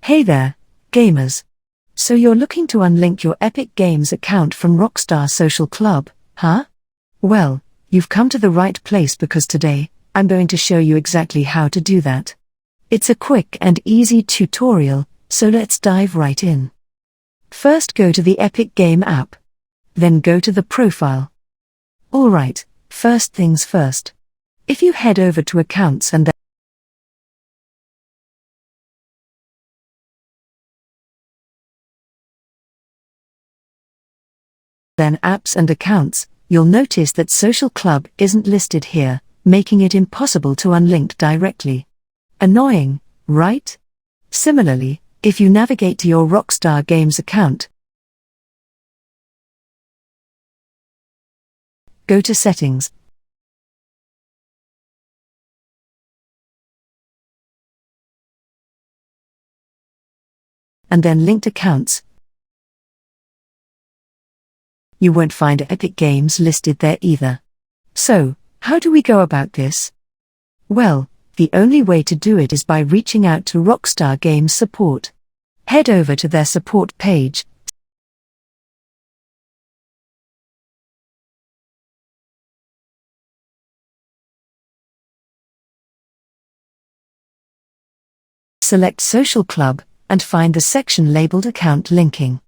Hey there, gamers. So you're looking to unlink your Epic Games account from Rockstar Social Club, huh? Well, you've come to the right place because today, I'm going to show you exactly how to do that. It's a quick and easy tutorial, so let's dive right in. First go to the Epic Game app. Then go to the profile. Alright, first things first. If you head over to Accounts and then Apps and Accounts, you'll notice that Social Club isn't listed here, making it impossible to unlink directly. Annoying, right? Similarly, if you navigate to your Rockstar Games account, go to Settings, and then Linked Accounts, you won't find Epic Games listed there either. So, how do we go about this? Well, the only way to do it is by reaching out to Rockstar Games support. Head over to their support page, select Social Club, and find the section labeled Account Linking.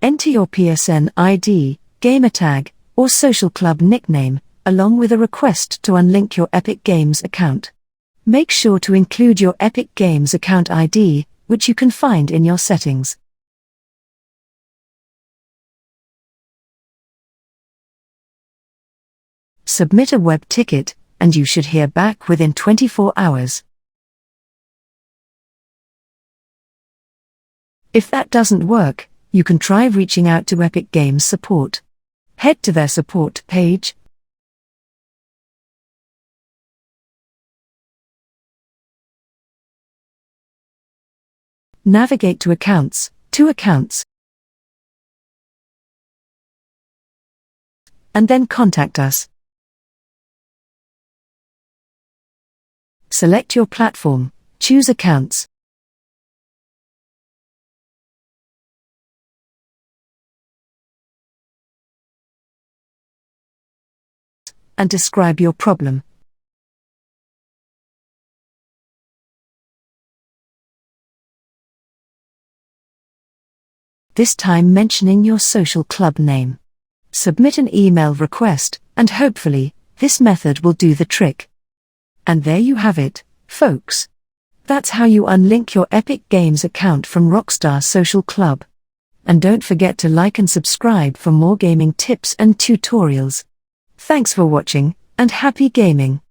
Enter your PSN ID, gamertag, or Social Club nickname, along with a request to unlink your Epic Games account. Make sure to include your Epic Games account ID, which you can find in your settings. Submit a web ticket, and you should hear back within 24 hours. If that doesn't work, you can try reaching out to Epic Games support. Head to their support page, navigate to Accounts, and then Contact Us. Select your platform, choose Accounts, and describe your problem. This time mentioning your social club name. Submit an email request, and hopefully, this method will do the trick. And there you have it, folks. That's how you unlink your Epic Games account from Rockstar Social Club. And don't forget to like and subscribe for more gaming tips and tutorials. Thanks for watching, and happy gaming!